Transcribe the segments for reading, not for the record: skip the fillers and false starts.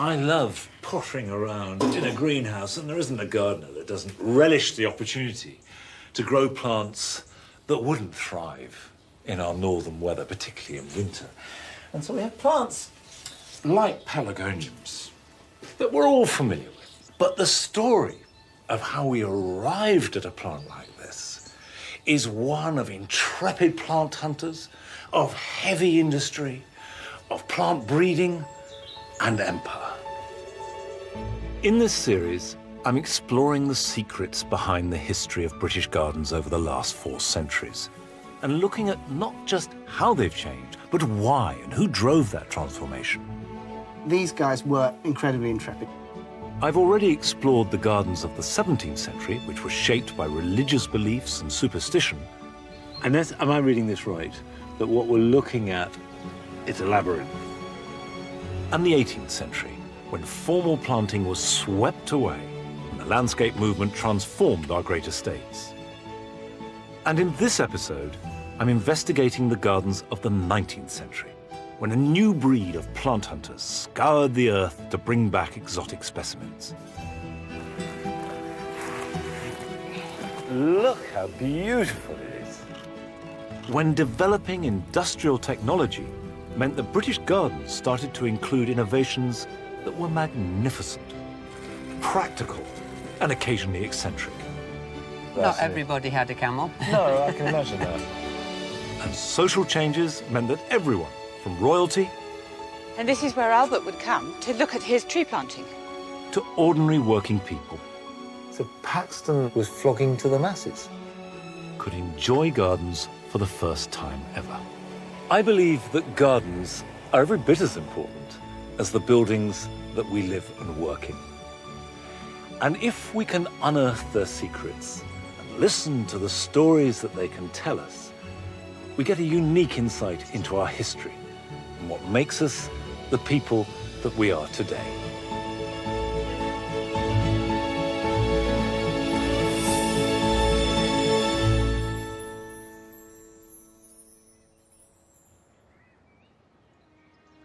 I love pottering around in a greenhouse, and there isn't a gardener that doesn't relish the opportunity to grow plants that wouldn't thrive in our northern weather, particularly in winter. And so we have plants like pelargoniums that we're all familiar with. But the story of how we arrived at a plant like this is one of intrepid plant hunters, of heavy industry, of plant breeding and empire. In this series, I'm exploring the secrets behind the history of British gardens over the last 4 centuries, and looking at not just how they've changed, but why and who drove that transformation. These guys were incredibly intrepid. I've already explored the gardens of the 17th century, which were shaped by religious beliefs and superstition. And am I reading this right? That what we're looking at is a labyrinth. And the 18th century, when formal planting was swept away and the landscape movement transformed our great estates. And in this episode, I'm investigating the gardens of the 19th century, when a new breed of plant hunters scoured the earth to bring back exotic specimens. Look how beautiful it is. When developing industrial technology meant that British gardens started to include innovations that were magnificent, practical, and occasionally eccentric. Not everybody had a camel. No, I can imagine that. And social changes meant that everyone, from royalty... And this is where Albert would come to look at his tree planting. ...to ordinary working people. So Paxton was flogging to the masses. Could enjoy gardens for the first time ever. I believe that gardens are every bit as important as the buildings that we live and work in. And if we can unearth their secrets and listen to the stories that they can tell us, we get a unique insight into our history and what makes us the people that we are today.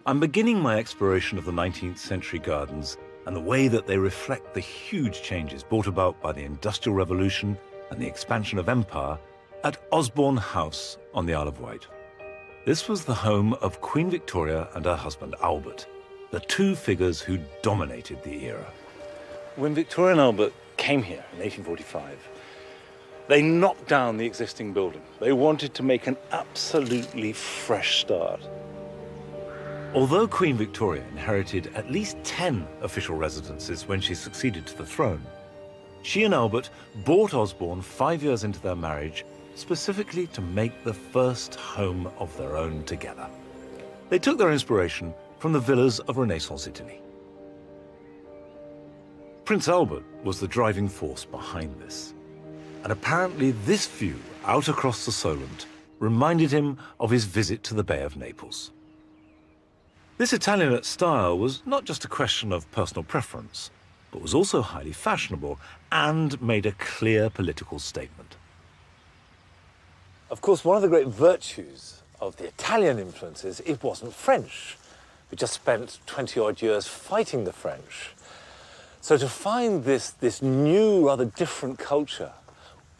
I'm beginning my exploration of the 19th century gardens and the way that they reflect the huge changes brought about by the Industrial Revolution and the expansion of empire at Osborne House on the Isle of Wight. This was the home of Queen Victoria and her husband Albert, the 2 figures who dominated the era. When Victoria and Albert came here in 1845, they knocked down the existing building. They wanted to make an absolutely fresh start. Although Queen Victoria inherited at least 10 official residences when she succeeded to the throne, she and Albert bought Osborne 5 years into their marriage specifically to make the first home of their own together. They took their inspiration from the villas of Renaissance Italy. Prince Albert was the driving force behind this, and apparently this view out across the Solent reminded him of his visit to the Bay of Naples. This Italianate style was not just a question of personal preference, but was also highly fashionable and made a clear political statement. Of course, one of the great virtues of the Italian influence is it wasn't French. We just spent 20-odd years fighting the French. So to find this new, rather different culture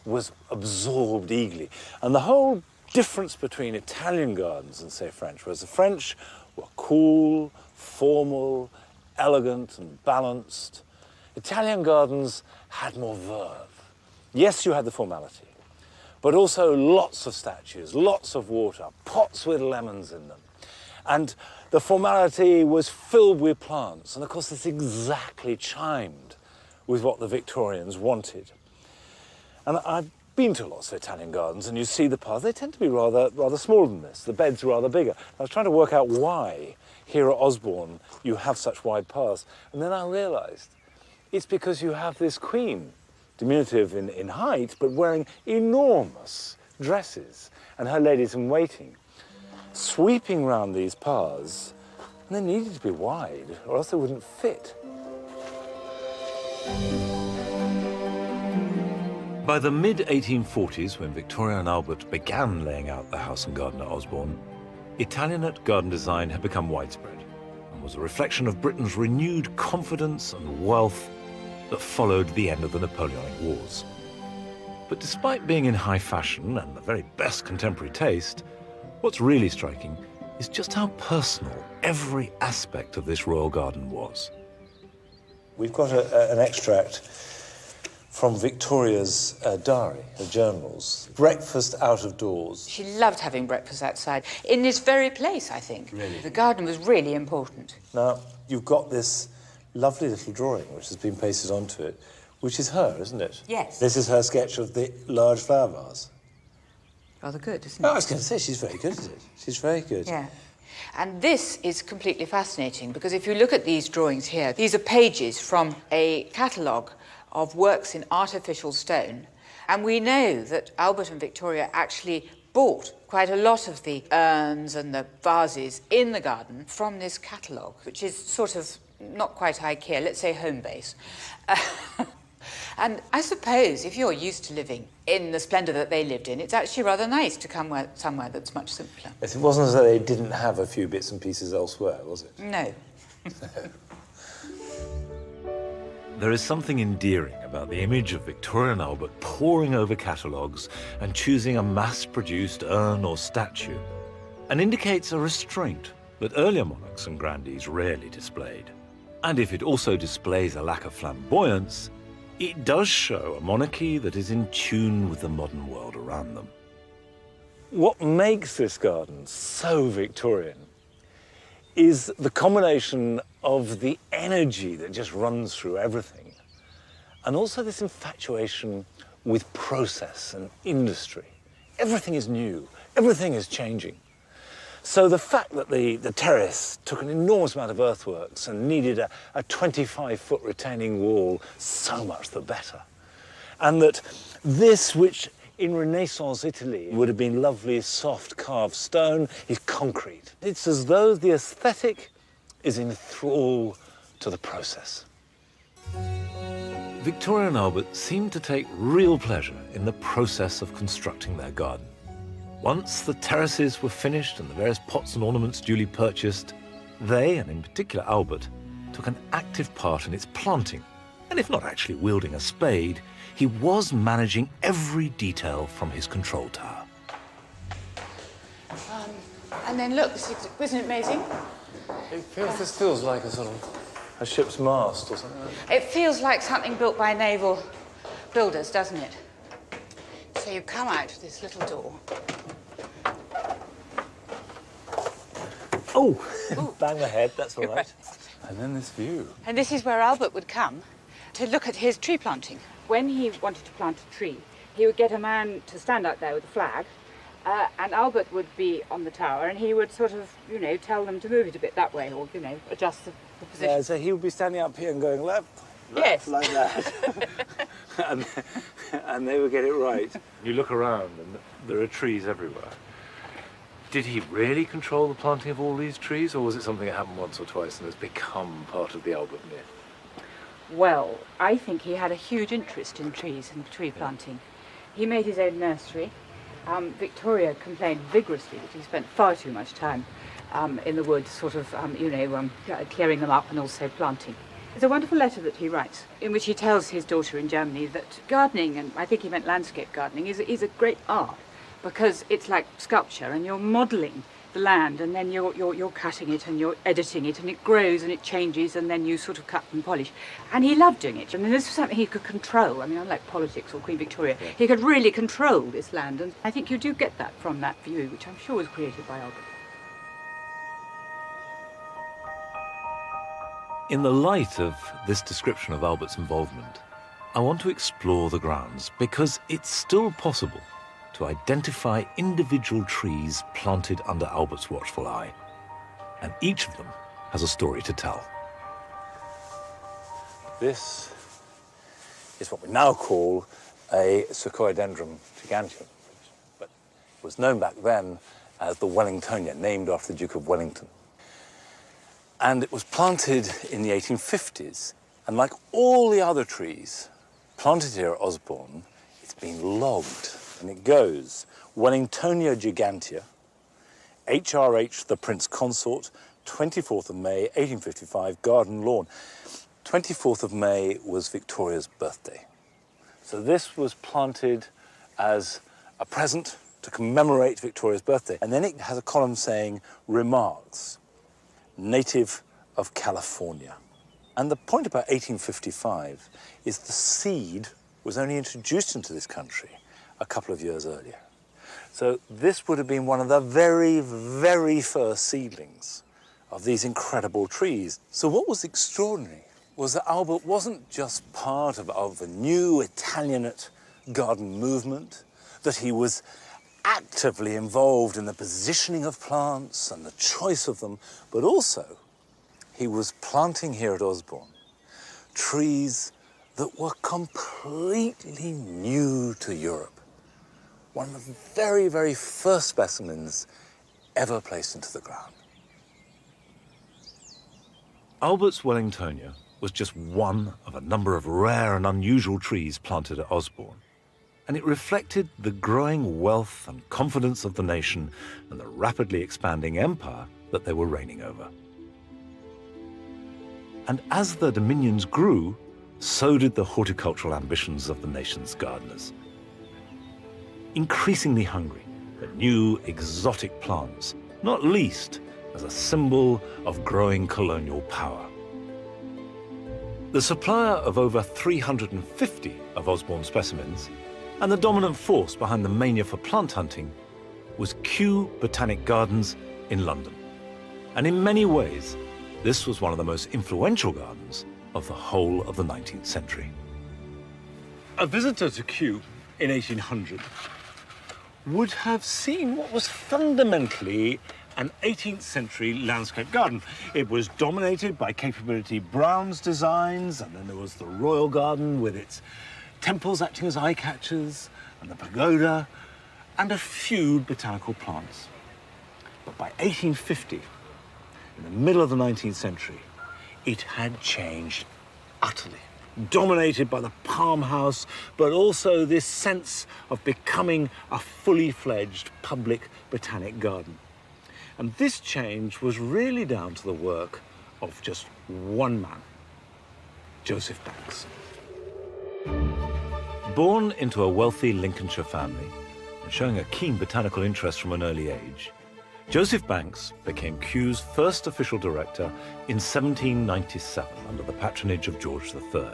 was absorbed eagerly. And the whole difference between Italian gardens and, say, French was the French were cool, formal, elegant and balanced. Italian gardens had more verve. Yes, you had the formality, but also lots of statues, lots of water, pots with lemons in them. And the formality was filled with plants. And of course, this exactly chimed with what the Victorians wanted. And I've been to lots of Italian gardens, and you see the paths. They tend to be rather smaller than this. The beds are rather bigger. I was trying to work out why here at Osborne you have such wide paths. And then I realized it's because you have this queen, diminutive in height, but wearing enormous dresses, and her ladies-in-waiting, sweeping round these paths, and they needed to be wide, or else they wouldn't fit. By the mid-1840s, when Victoria and Albert began laying out the house and garden at Osborne, Italianate garden design had become widespread and was a reflection of Britain's renewed confidence and wealth that followed the end of the Napoleonic Wars. But despite being in high fashion and the very best contemporary taste, what's really striking is just how personal every aspect of this royal garden was. We've got an extract from Victoria's diary, her journals. Breakfast out of doors. She loved having breakfast outside, in this very place, I think. Really? The garden was really important. Now, you've got this lovely little drawing which has been pasted onto it, which is her, isn't it? Yes. This is her sketch of the large flower vase. Rather good, isn't it? Oh, I was going to say, she's very good at it. She's very good. Yeah. And this is completely fascinating, because if you look at these drawings here, these are pages from a catalogue of works in artificial stone. And we know that Albert and Victoria actually bought quite a lot of the urns and the vases in the garden from this catalogue, which is sort of not quite IKEA, let's say home base. And I suppose if you're used to living in the splendour that they lived in, it's actually rather nice to come somewhere that's much simpler. Yes, it wasn't as though they didn't have a few bits and pieces elsewhere, was it? No. There is something endearing about the image of Victoria and Albert poring over catalogues and choosing a mass-produced urn or statue, and indicates a restraint that earlier monarchs and grandees rarely displayed. And if it also displays a lack of flamboyance, it does show a monarchy that is in tune with the modern world around them. What makes this garden so Victorian is the combination of the energy that just runs through everything, and also this infatuation with process and industry. Everything is new, everything is changing. So the fact that the terrace took an enormous amount of earthworks and needed a 25-foot retaining wall, so much the better. And that this, which in Renaissance Italy would have been lovely, soft carved stone, is concrete. It's as though the aesthetic is in thrall to the process. Victoria and Albert seemed to take real pleasure in the process of constructing their garden. Once the terraces were finished and the various pots and ornaments duly purchased, they, and in particular Albert, took an active part in its planting. And if not actually wielding a spade, he was managing every detail from his control tower. And then look, isn't it amazing? This feels like a sort of a ship's mast or something like that. It feels like something built by naval builders, doesn't it? So you come out of this little door. Oh, bang my head, that's all right. And then this view. And this is where Albert would come to look at his tree planting. When he wanted to plant a tree, he would get a man to stand out there with a flag, and Albert would be on the tower, and he would sort of, you know, tell them to move it a bit that way, or, you know, adjust the position. Yeah, so he would be standing up here and going left, Yes. like that. and they would get it right. You look around and there are trees everywhere. Did he really control the planting of all these trees, or was it something that happened once or twice and has become part of the Albert myth? Well, I think he had a huge interest in trees and tree planting. He made his own nursery. Victoria complained vigorously that he spent far too much time in the woods, sort of, clearing them up and also planting. There's a wonderful letter that he writes in which he tells his daughter in Germany that gardening, and I think he meant landscape gardening, is a great art, because it's like sculpture, and you're modelling the land, and then you're cutting it and you're editing it, and it grows and it changes, and then you sort of cut and polish. And he loved doing it. I mean, this was something he could control. I mean, unlike politics or Queen Victoria, he could really control this land, and I think you do get that from that view, which I'm sure was created by Albert. In the light of this description of Albert's involvement, I want to explore the grounds, because it's still possible to identify individual trees planted under Albert's watchful eye. And each of them has a story to tell. This is what we now call a Sequoiadendron giganteum, but was known back then as the Wellingtonia, named after the Duke of Wellington. And it was planted in the 1850s. And like all the other trees planted here at Osborne, it's been logged. And it goes Wellingtonia gigantea, HRH the Prince Consort, 24th of May, 1855, garden lawn. 24th of May was Victoria's birthday. So this was planted as a present to commemorate Victoria's birthday. And then it has a column saying, remarks, native of California. And the point about 1855 is the seed was only introduced into this country a couple of years earlier. So this would have been one of the very, very first seedlings of these incredible trees. So what was extraordinary was that Albert wasn't just part of the new Italianate garden movement, that he was actively involved in the positioning of plants and the choice of them, but also he was planting here at Osborne trees that were completely new to Europe. One of the very, very first specimens ever placed into the ground. Albert's Wellingtonia was just one of a number of rare and unusual trees planted at Osborne, and it reflected the growing wealth and confidence of the nation and the rapidly expanding empire that they were reigning over. And as their dominions grew, so did the horticultural ambitions of the nation's gardeners. Increasingly hungry for new exotic plants, not least as a symbol of growing colonial power. The supplier of over 350 of Osborne's specimens, and the dominant force behind the mania for plant hunting, was Kew Botanic Gardens in London. And in many ways, this was one of the most influential gardens of the whole of the 19th century. A visitor to Kew in 1800 would have seen what was fundamentally an 18th century landscape garden. It was dominated by Capability Brown's designs, and then there was the Royal Garden with its temples acting as eye catchers, and the pagoda, and a few botanical plants. But by 1850, in the middle of the 19th century, it had changed utterly. Dominated by the palm house, but also this sense of becoming a fully fledged public botanic garden. And this change was really down to the work of just one man, Joseph Banks. Born into a wealthy Lincolnshire family and showing a keen botanical interest from an early age, Joseph Banks became Kew's first official director in 1797 under the patronage of George III.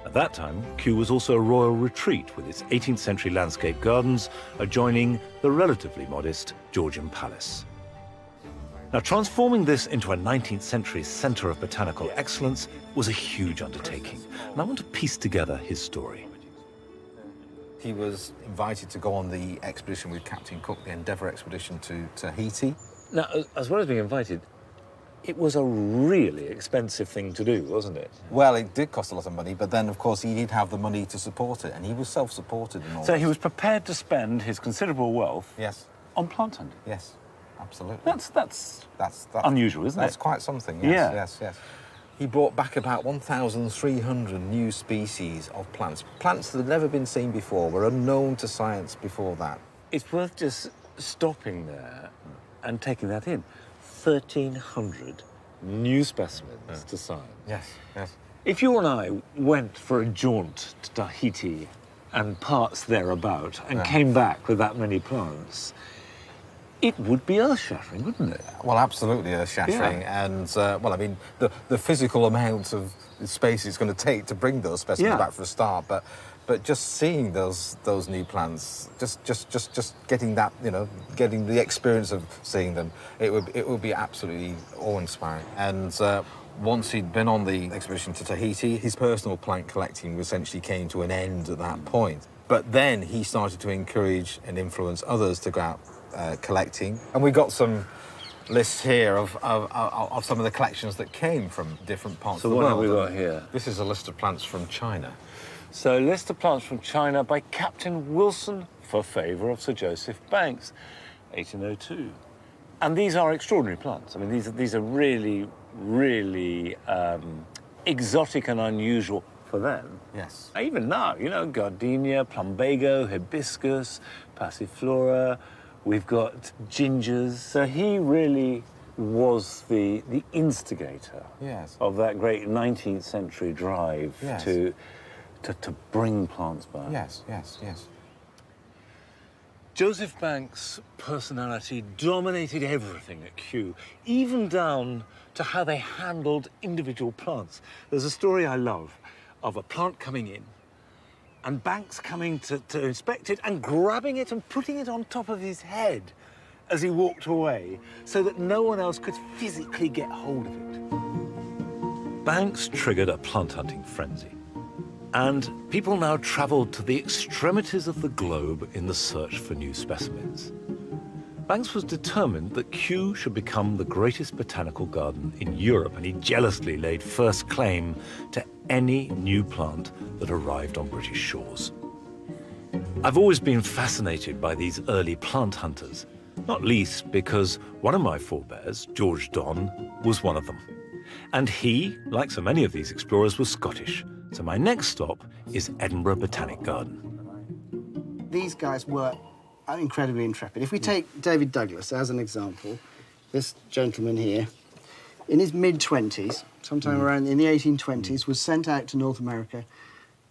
At that time, Kew was also a royal retreat with its 18th century landscape gardens adjoining the relatively modest Georgian Palace. Now, transforming this into a 19th century centre of botanical excellence was a huge undertaking, and I want to piece together his story. He was invited to go on the expedition with Captain Cook, the Endeavour expedition to Tahiti. Now, as well as being invited, it was a really expensive thing to do, wasn't it? Well, it did cost a lot of money, but then, of course, he did have the money to support it, and he was self-supported and all. So he was prepared to spend his considerable wealth Yes. on plant hunting. Yes, absolutely. That's unusual, isn't it? That's quite something, yes, Yeah. yes. He brought back about 1,300 new species of plants. Plants that had never been seen before, were unknown to science before that. It's worth just stopping there and taking that in. 1,300 new specimens to science. Yes, yes. If you and I went for a jaunt to Tahiti and parts thereabout and came back with that many plants, it would be earth-shattering, wouldn't it? Well, absolutely earth-shattering. Yeah. And, well, I mean, the physical amount of space it's going to take to bring those specimens back for a start, but just seeing those new plants, just getting that, you know, getting the experience of seeing them, it would be absolutely awe-inspiring. And once he'd been on the expedition to Tahiti, his personal plant collecting essentially came to an end at that point. But then he started to encourage and influence others to go out collecting. And we got some lists here of some of the collections that came from different parts of the world. So what have we got here? This is a list of plants from China. So, list of plants from China by Captain Wilson for favour of Sir Joseph Banks, 1802. And these are extraordinary plants. I mean, these are really, really exotic and unusual for them. Yes. Even now, you know, gardenia, plumbago, hibiscus, passiflora. We've got gingers. So he really was the instigator Yes. of that great 19th century drive Yes. to bring plants back. Yes, yes, yes. Joseph Banks' personality dominated everything at Kew, even down to how they handled individual plants. There's a story I love of a plant coming in and Banks coming to inspect it and grabbing it and putting it on top of his head as he walked away so that no one else could physically get hold of it. Banks triggered a plant hunting frenzy. And people now travelled to the extremities of the globe in the search for new specimens. Banks was determined that Kew should become the greatest botanical garden in Europe, and he jealously laid first claim to any new plant that arrived on British shores. I've always been fascinated by these early plant hunters, not least because one of my forebears, George Donne, was one of them. And he, like so many of these explorers, was Scottish. So my next stop is Edinburgh Botanic Garden. These guys were incredibly intrepid. If we take David Douglas as an example, this gentleman here, in his mid-20s, sometime around in the 1820s, was sent out to North America,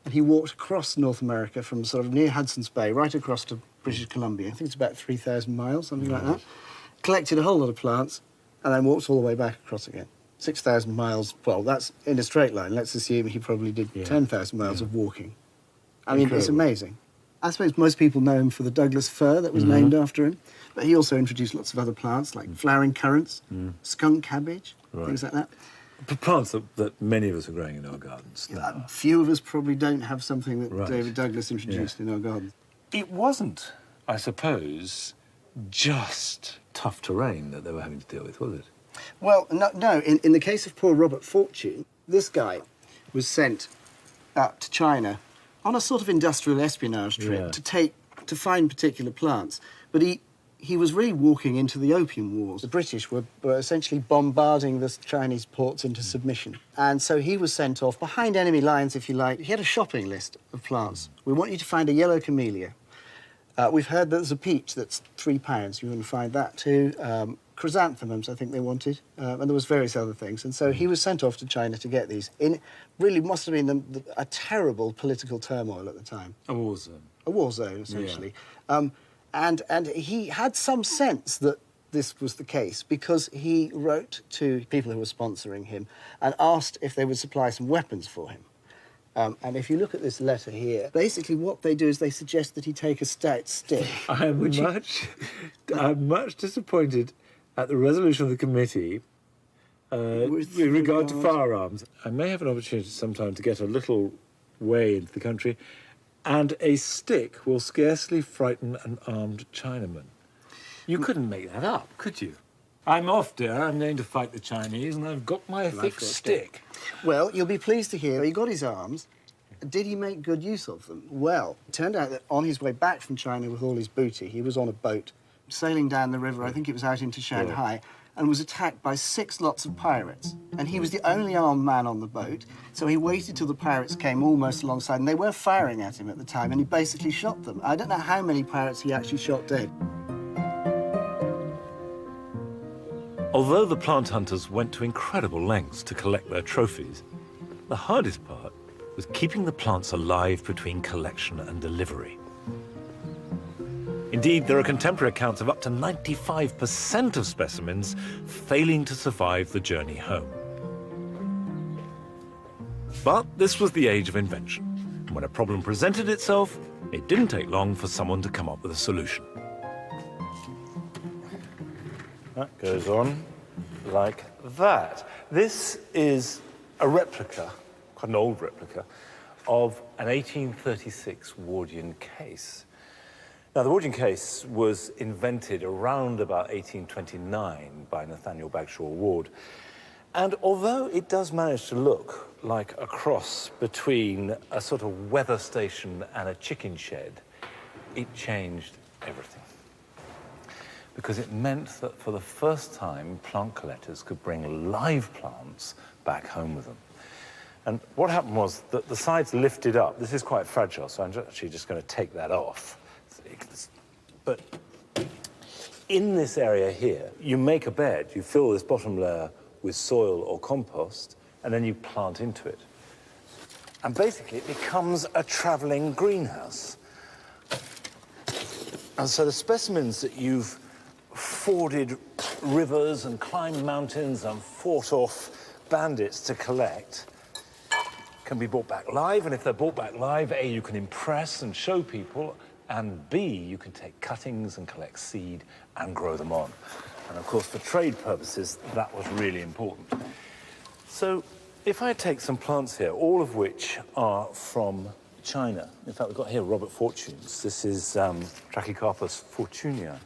and he walked across North America from sort of near Hudson's Bay right across to British Columbia. I think it's about 3,000 miles, something like that. Collected a whole lot of plants, and then walked all the way back across again. 6,000 miles, well, that's in a straight line. Let's assume he probably did 10,000 miles of walking. I mean, it's amazing. I suppose most people know him for the Douglas fir that was named after him, but he also introduced lots of other plants like flowering currants, skunk cabbage, things like that. Plants that many of us are growing in our gardens now. Few of us probably don't have something that David Douglas introduced in our garden. It wasn't, I suppose, just tough terrain that they were having to deal with, was it? Well, no. In the case of poor Robert Fortune, this guy was sent up to China on a sort of industrial espionage trip to find particular plants. But he was really walking into the Opium Wars. The British were essentially bombarding the Chinese ports into submission. And so he was sent off behind enemy lines, if you like. He had a shopping list of plants. We want you to find a yellow camellia. We've heard that there's a peach that's £3. You want to find that too. Chrysanthemums, I think they wanted, and there was various other things. And so he was sent off to China to get these. In really must have been a terrible political turmoil at the time. A war zone. A war zone, essentially. And he had some sense that this was the case because he wrote to people who were sponsoring him and asked if they would supply some weapons for him. And if you look at this letter here, basically what they do is they suggest that he take a stout stick. I'm much disappointed at the resolution of the committee with regard to firearms. I may have an opportunity sometime to get a little way into the country, and a stick will scarcely frighten an armed Chinaman. You couldn't make that up, could you? I'm off, dear. I'm going to fight the Chinese, and I've got my thick stick. Well, you'll be pleased to hear he got his arms. Did he make good use of them? Well, it turned out that on his way back from China with all his booty, he was on a boat sailing down the river, I think it was out into Shanghai, and was attacked by 6 lots of pirates. And he was the only armed man on the boat, so he waited till the pirates came almost alongside, and they were firing at him at the time, and he basically shot them. I don't know how many pirates he actually shot dead. Although the plant hunters went to incredible lengths to collect their trophies, the hardest part was keeping the plants alive between collection and delivery. Indeed, there are contemporary accounts of up to 95% of specimens failing to survive the journey home. But this was the age of invention. And when a problem presented itself, it didn't take long for someone to come up with a solution. That goes on like that. This is a replica, quite an old replica, of an 1836 Wardian case. Now, the Wardian case was invented around about 1829 by Nathaniel Bagshaw Ward. And although it does manage to look like a cross between a sort of weather station and a chicken shed, it changed everything. Because it meant that for the first time, plant collectors could bring live plants back home with them. And what happened was that the sides lifted up. This is quite fragile, so I'm actually just going to take that off. But in this area here, you make a bed, you fill this bottom layer with soil or compost, and then you plant into it. And basically, it becomes a traveling greenhouse. And so the specimens that you've forded rivers and climbed mountains and fought off bandits to collect can be brought back live. And if they're brought back live, A, you can impress and show people, and B, you can take cuttings and collect seed and grow them on. And of course, for trade purposes, that was really important. So if I take some plants here, all of which are from China. In fact, we've got here Robert Fortune's. This is Trachycarpus fortunei.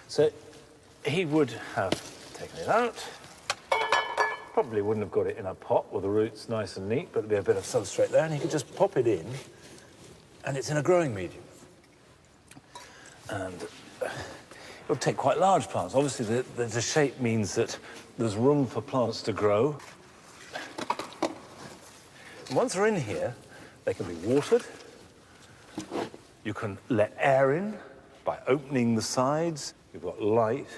So he would have taken it out. Probably wouldn't have got it in a pot with the roots nice and neat, but there'd be a bit of substrate there, and he could just pop it in, and it's in a growing medium. And it'll take quite large plants. Obviously, the shape means that there's room for plants to grow. And once they're in here, they can be watered. You can let air in by opening the sides. You've got light,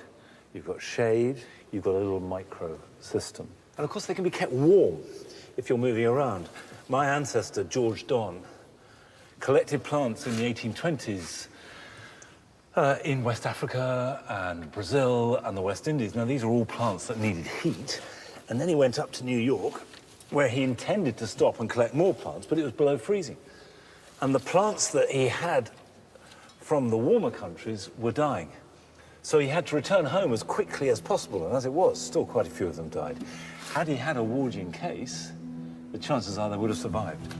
you've got shade, you've got a little micro system. And of course, they can be kept warm if you're moving around. My ancestor, George Don, collected plants in the 1820s in West Africa and Brazil and the West Indies. Now, these are all plants that needed heat. And then he went up to New York, where he intended to stop and collect more plants, but it was below freezing. And the plants that he had from the warmer countries were dying. So he had to return home as quickly as possible, and as it was, still quite a few of them died. Had he had a Wardian case, the chances are they would have survived.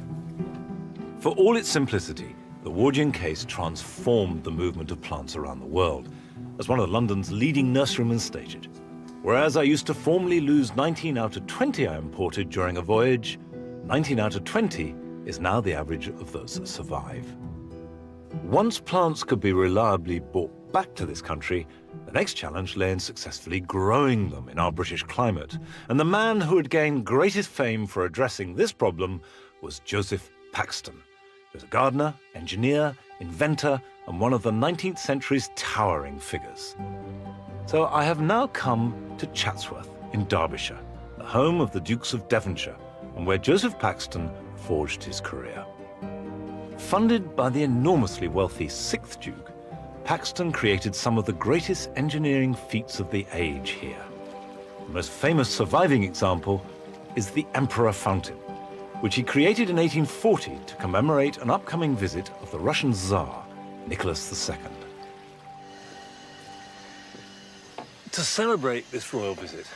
For all its simplicity, the Wardian case transformed the movement of plants around the world, as one of London's leading nurserymen stated. Whereas I used to formerly lose 19 out of 20 I imported during a voyage, 19 out of 20 is now the average of those that survive. Once plants could be reliably brought back to this country, the next challenge lay in successfully growing them in our British climate. And the man who had gained greatest fame for addressing this problem was Joseph Paxton. He was a gardener, engineer, inventor, and one of the 19th century's towering figures. So I have now come to Chatsworth in Derbyshire, the home of the Dukes of Devonshire, and where Joseph Paxton forged his career. Funded by the enormously wealthy 6th Duke, Paxton created some of the greatest engineering feats of the age here. The most famous surviving example is the Emperor Fountain, which he created in 1840 to commemorate an upcoming visit of the Russian Tsar, Nicholas II. To celebrate this royal visit,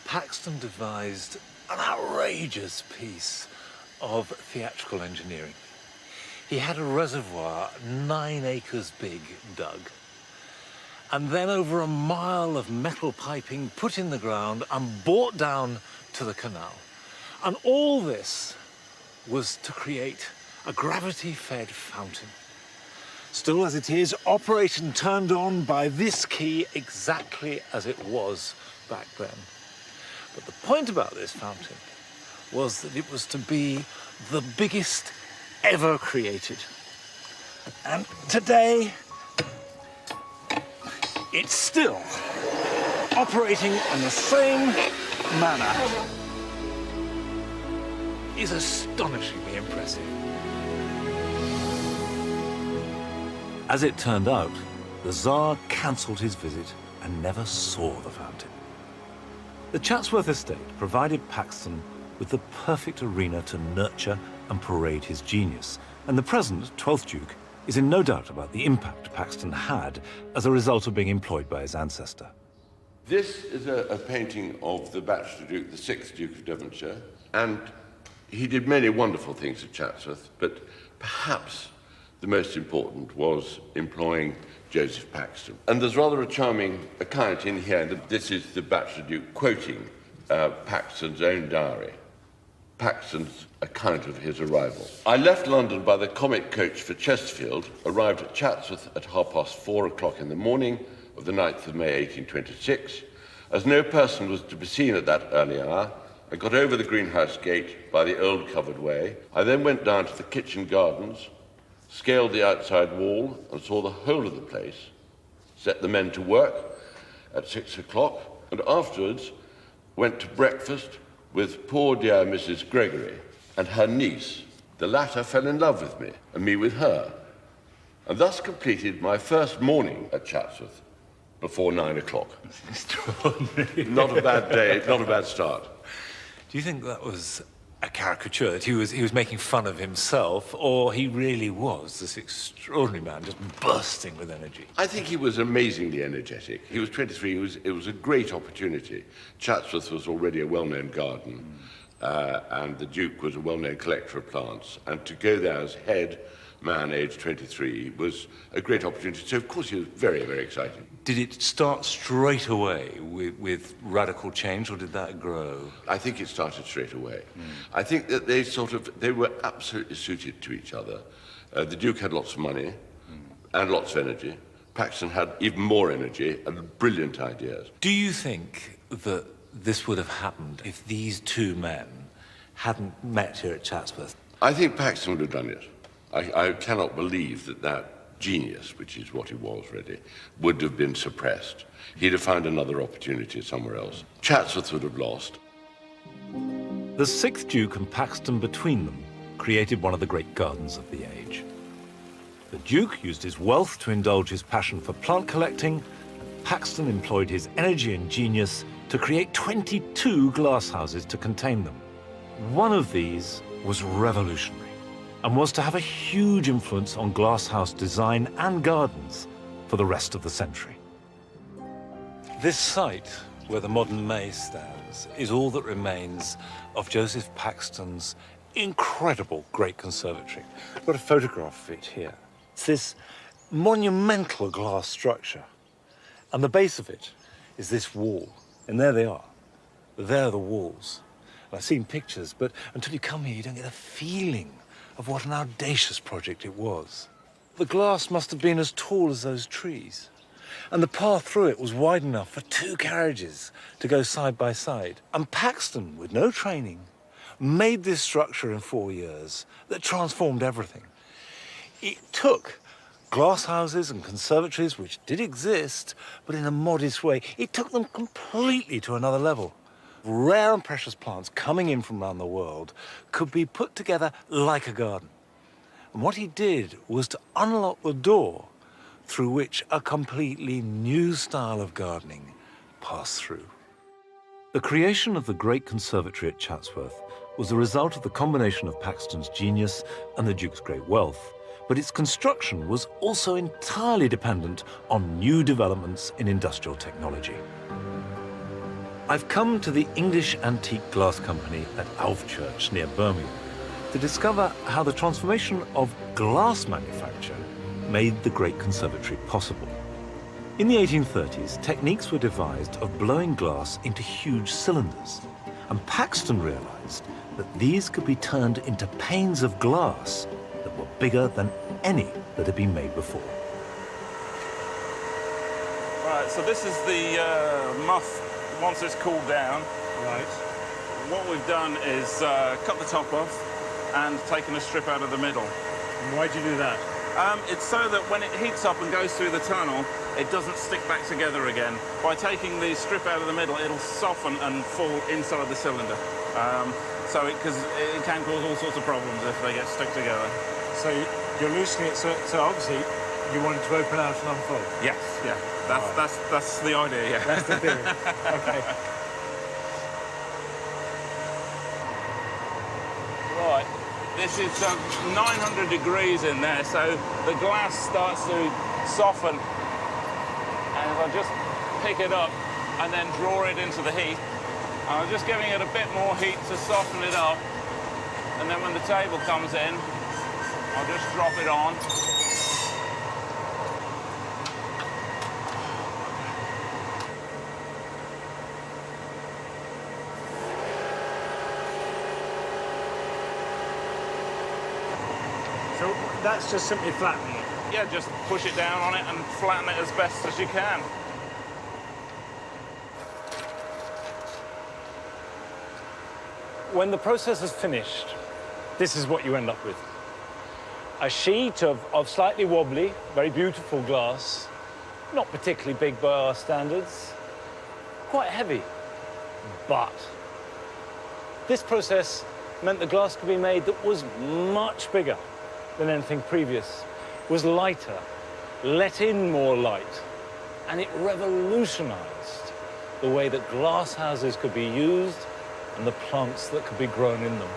Paxton devised an outrageous piece of theatrical engineering. He had a reservoir 9 acres big dug, and then over a mile of metal piping put in the ground and brought down to the canal. And all this was to create a gravity-fed fountain. Still as it is, operated and turned on by this key exactly as it was back then. But the point about this fountain was that it was to be the biggest ever created. And today, it's still operating in the same manner. It's astonishingly impressive. As it turned out, the Tsar cancelled his visit and never saw the fountain. The Chatsworth estate provided Paxton with the perfect arena to nurture and parade his genius, and the present 12th Duke is in no doubt about the impact Paxton had as a result of being employed by his ancestor. This is a painting of the Bachelor Duke, the 6th Duke of Devonshire, and he did many wonderful things at Chatsworth, but perhaps the most important was employing Joseph Paxton. And there's rather a charming account in here, and this is the Bachelor Duke quoting Paxton's own diary. Paxton's account of his arrival. I left London by the comic coach for Chesterfield, arrived at Chatsworth at 4:30 in the morning of the 9th of May 1826. As no person was to be seen at that early hour, I got over the greenhouse gate by the old covered way. I then went down to the kitchen gardens, scaled the outside wall and saw the whole of the place, set the men to work at 6 o'clock, and afterwards went to breakfast with poor dear Mrs. Gregory and her niece. The latter fell in love with me, and me with her, and thus completed my first morning at Chatsworth before 9 o'clock. Extraordinary. Not a bad day, not a bad start. Do you think that was a caricature, that he was making fun of himself, or he really was this extraordinary man just bursting with energy? I think he was amazingly energetic. He was 23, it was a great opportunity. Chatsworth was already a well-known garden, and the Duke was a well-known collector of plants, and to go there as head man, aged 23, was a great opportunity. So, of course, he was very, very exciting. Did it start straight away with radical change, or did that grow? I think it started straight away. I think that they were absolutely suited to each other. The Duke had lots of money and lots of energy. Paxton had even more energy and brilliant ideas. Do you think that this would have happened if these two men hadn't met here at Chatsworth? I think Paxton would have done it. I cannot believe that genius, which is what he was really, would have been suppressed. He'd have found another opportunity somewhere else. Chatsworth would have lost. The sixth Duke and Paxton between them created one of the great gardens of the age. The Duke used his wealth to indulge his passion for plant collecting, and Paxton employed his energy and genius to create 22 glasshouses to contain them. One of these was revolutionary, and was to have a huge influence on glasshouse design and gardens for the rest of the century. This site, where the modern May stands, is all that remains of Joseph Paxton's incredible great conservatory. I've got a photograph of it here. It's this monumental glass structure, and the base of it is this wall, and there they are. There are the walls. And I've seen pictures, but until you come here, you don't get a feeling of what an audacious project it was. The glass must have been as tall as those trees, and the path through it was wide enough for 2 carriages to go side by side. And Paxton, with no training, made this structure in 4 years that transformed everything. It took glass houses and conservatories, which did exist, but in a modest way, it took them completely to another level. Rare and precious plants coming in from around the world could be put together like a garden. And what he did was to unlock the door through which a completely new style of gardening passed through. The creation of the great conservatory at Chatsworth was the result of the combination of Paxton's genius and the Duke's great wealth, but its construction was also entirely dependent on new developments in industrial technology. I've come to the English Antique Glass Company at Alvechurch near Birmingham to discover how the transformation of glass manufacture made the Great Conservatory possible. In the 1830s, techniques were devised of blowing glass into huge cylinders, and Paxton realized that these could be turned into panes of glass that were bigger than any that had been made before. Right, so this is the muff once it's cooled down. Right. What we've done is cut the top off and taken a strip out of the middle. And why'd you do that? It's so that when it heats up and goes through the tunnel, it doesn't stick back together again. By taking the strip out of the middle, it'll soften and fall inside the cylinder. Because it can cause all sorts of problems if they get stuck together. So you're loosening it, so obviously you want it to open out and unfold? Yes, yeah. That's the idea, yeah. That's the theory. Okay. Right. This is 900 degrees in there, so the glass starts to soften. And if I just pick it up and then draw it into the heat, I'm just giving it a bit more heat to soften it up. And then when the table comes in, I'll just drop it on. So that's just simply flattening it? Yeah, just push it down on it and flatten it as best as you can. When the process is finished, this is what you end up with. A sheet of slightly wobbly, very beautiful glass, not particularly big by our standards, quite heavy. But this process meant the glass could be made that was much bigger than anything previous, was lighter, let in more light, and it revolutionized the way that glass houses could be used and the plants that could be grown in them.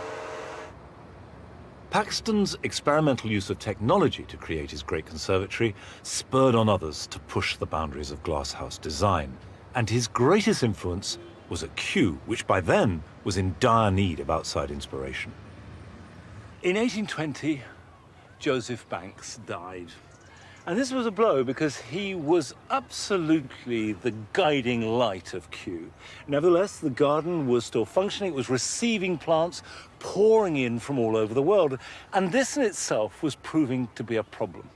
Paxton's experimental use of technology to create his great conservatory spurred on others to push the boundaries of glasshouse design. And his greatest influence was at Kew, which by then was in dire need of outside inspiration. In 1820, Joseph Banks died. And this was a blow because he was absolutely the guiding light of Kew. Nevertheless, the garden was still functioning. It was receiving plants pouring in from all over the world. And this in itself was proving to be a problem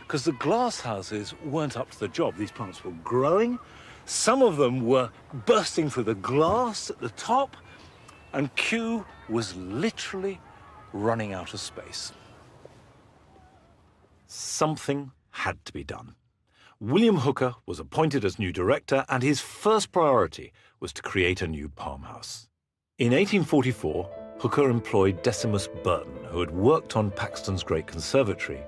because the glass houses weren't up to the job. These plants were growing. Some of them were bursting through the glass at the top, and Kew was literally running out of space. Something had to be done. William Hooker was appointed as new director, and his first priority was to create a new palm house. In 1844, Hooker employed Decimus Burton, who had worked on Paxton's great conservatory,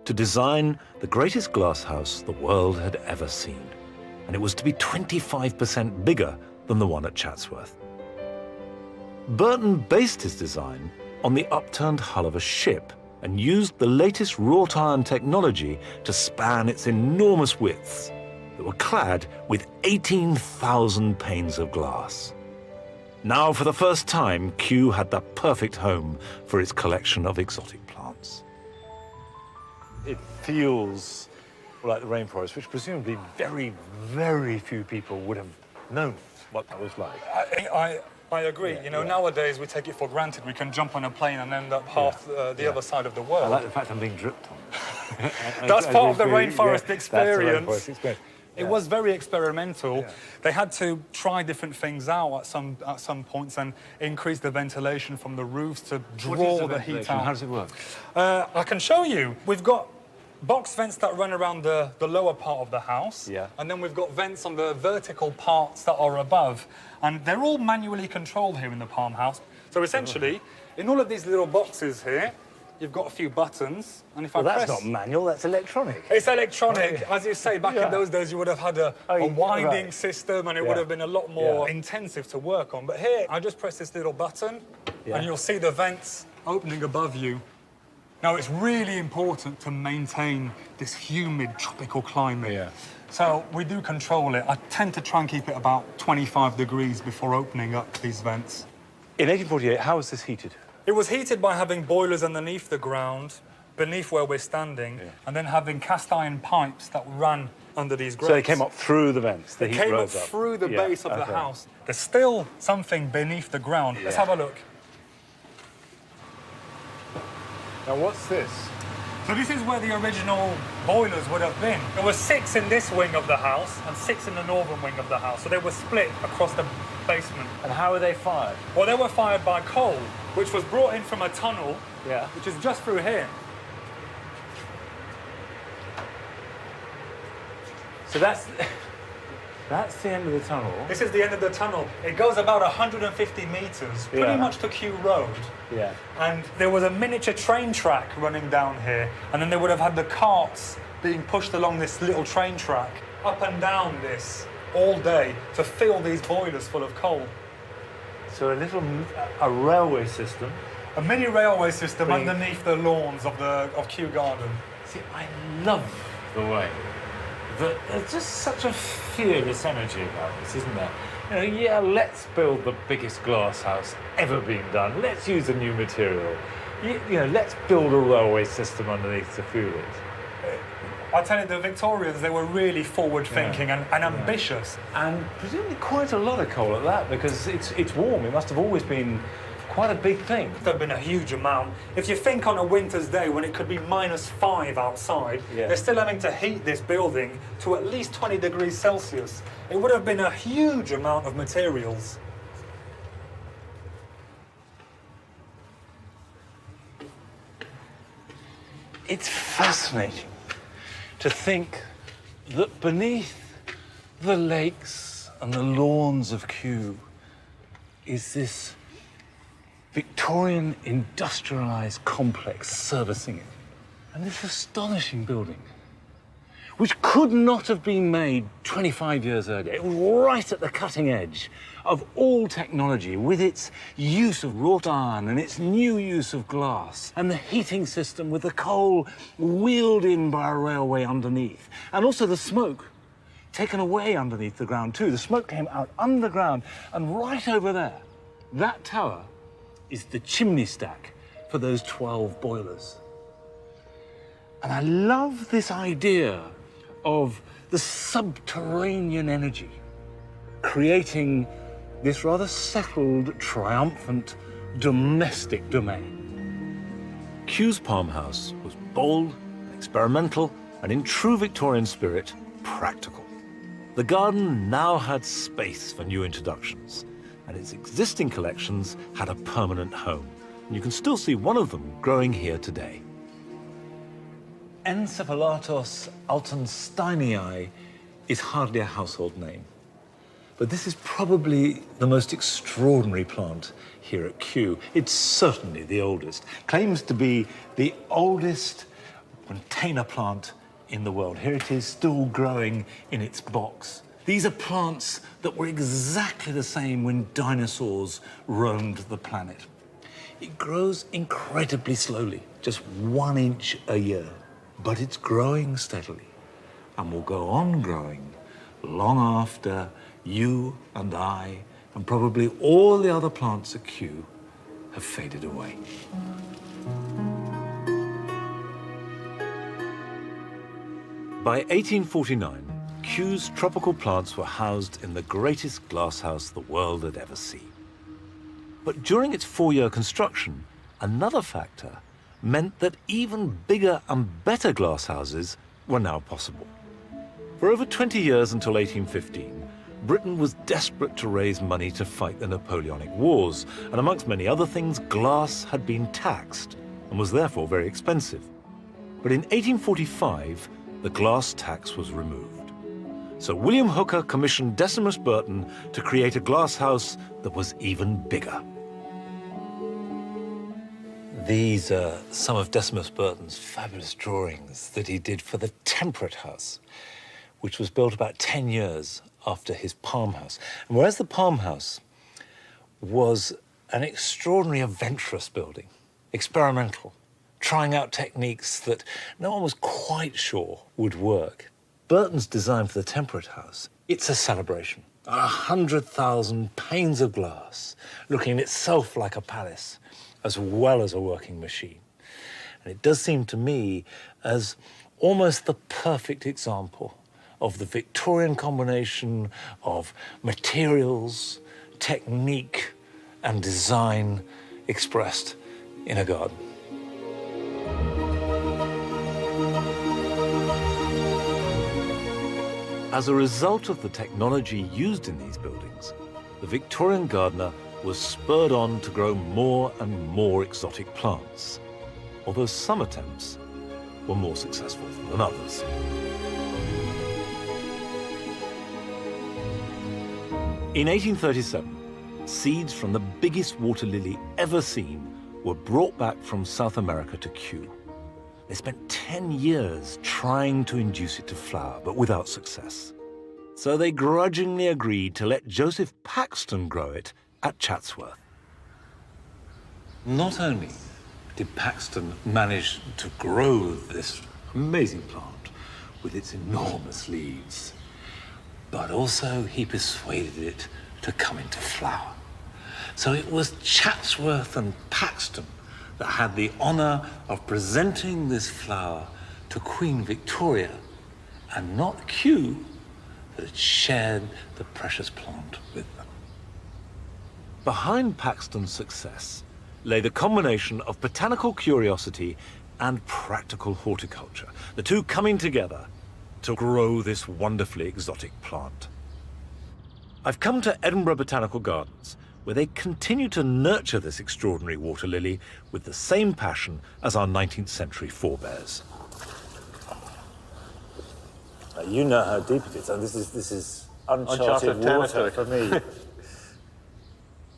to design the greatest glasshouse the world had ever seen. And it was to be 25% bigger than the one at Chatsworth. Burton based his design on the upturned hull of a ship and used the latest wrought iron technology to span its enormous widths that were clad with 18,000 panes of glass. Now, for the first time, Kew had the perfect home for its collection of exotic plants. It feels like the rainforest, which presumably very, very few people would have known what that was like. I agree. Yeah, you know, nowadays we take it for granted. We can jump on a plane and end up half the other side of the world. I like the fact I'm being dripped on. That's part of the rainforest experience. That's the rainforest experience. It was very experimental. Yeah. They had to try different things out at some points and increase the ventilation from the roofs to draw the heat out. How does it work? I can show you. We've got box vents that run around the lower part of the house. Yeah. And then we've got vents on the vertical parts that are above. And they're all manually controlled here in the palm house. So essentially, in all of these little boxes here, you've got a few buttons. And if I press... that's not manual, that's electronic. It's electronic. As you say, back in those days, you would have had a winding system and it would have been a lot more intensive to work on. But here, I just press this little button and you'll see the vents opening above you. Now, it's really important to maintain this humid tropical climate. Yeah. So we do control it. I tend to try and keep it about 25 degrees before opening up these vents. In 1848, how was this heated? It was heated by having boilers underneath the ground, beneath where we're standing, and then having cast iron pipes that ran under these grates. So they came up through the vents, the heat rose up? They came up through the base of the house. There's still something beneath the ground. Let's have a look. Now, what's this? So this is where the original boilers would have been. There were 6 in this wing of the house and 6 in the northern wing of the house. So they were split across the basement. And how were they fired? Well, they were fired by coal, which was brought in from a tunnel, which is just through here. So that's the end of the tunnel. This is the end of the tunnel. It goes about 150 metres, pretty much to Kew Road. Yeah. And there was a miniature train track running down here, and then they would have had the carts being pushed along this little train track, up and down this, all day, to fill these boilers full of coal. So a railway system. A mini railway system underneath the lawns of Kew Garden. See, I love the way that there's just such a fearless energy about this, isn't there? You know, let's build the biggest glass house ever being done. Let's use a new material. You know, let's build a railway system underneath to fuel it. I tell you, the Victorians, they were really forward-thinking and ambitious. And presumably quite a lot of coal at that, because it's warm. It must have always been quite a big thing. There'd been a huge amount. If you think on a winter's day when it could be -5 outside, they're still having to heat this building to at least 20 degrees Celsius. It would have been a huge amount of materials. It's fascinating to think that beneath the lakes and the lawns of Kew is this Victorian industrialised complex servicing it. And this astonishing building, which could not have been made 25 years earlier. It was right at the cutting edge of all technology, with its use of wrought iron and its new use of glass, and the heating system with the coal wheeled in by a railway underneath, and also the smoke taken away underneath the ground too. The smoke came out underground, and right over there, that tower is the chimney stack for those 12 boilers. And I love this idea of the subterranean energy creating this rather settled, triumphant, domestic domain. Kew's Palm House was bold, experimental, and in true Victorian spirit, practical. The garden now had space for new introductions, and its existing collections had a permanent home. And you can still see one of them growing here today. Encephalatos altensteinii is hardly a household name, but this is probably the most extraordinary plant here at Kew. It's certainly the oldest. Claims to be the oldest container plant in the world. Here it is, still growing in its box. These are plants that were exactly the same when dinosaurs roamed the planet. It grows incredibly slowly, just 1 inch a year. But it's growing steadily and will go on growing long after you and I and probably all the other plants at Kew have faded away. By 1849, Kew's tropical plants were housed in the greatest glasshouse the world had ever seen. But during its 4-year construction, another factor meant that even bigger and better glasshouses were now possible. For over 20 years until 1815, Britain was desperate to raise money to fight the Napoleonic Wars, and amongst many other things, glass had been taxed and was therefore very expensive. But in 1845, the glass tax was removed. So William Hooker commissioned Decimus Burton to create a glasshouse that was even bigger. These are some of Decimus Burton's fabulous drawings that he did for the Temperate House, which was built about 10 years after his Palm House. And whereas the Palm House was an extraordinary adventurous building, experimental, trying out techniques that no one was quite sure would work, Burton's design for the Temperate House, it's a celebration. 100,000 panes of glass, looking itself like a palace, as well as a working machine. And it does seem to me as almost the perfect example of the Victorian combination of materials, technique, and design expressed in a garden. As a result of the technology used in these buildings, the Victorian gardener was spurred on to grow more and more exotic plants, although some attempts were more successful than others. In 1837, seeds from the biggest water lily ever seen were brought back from South America to Kew. They spent 10 years trying to induce it to flower, but without success. So they grudgingly agreed to let Joseph Paxton grow it at Chatsworth. Not only did Paxton manage to grow this amazing plant with its enormous leaves, but also he persuaded it to come into flower. So it was Chatsworth and Paxton that had the honour of presenting this flower to Queen Victoria, and not Kew that had shared the precious plant with them. Behind Paxton's success lay the combination of botanical curiosity and practical horticulture, the two coming together to grow this wonderfully exotic plant. I've come to Edinburgh Botanical Gardens, where they continue to nurture this extraordinary water lily with the same passion as our 19th century forebears. you know how deep it is, and this is uncharted water territory for me.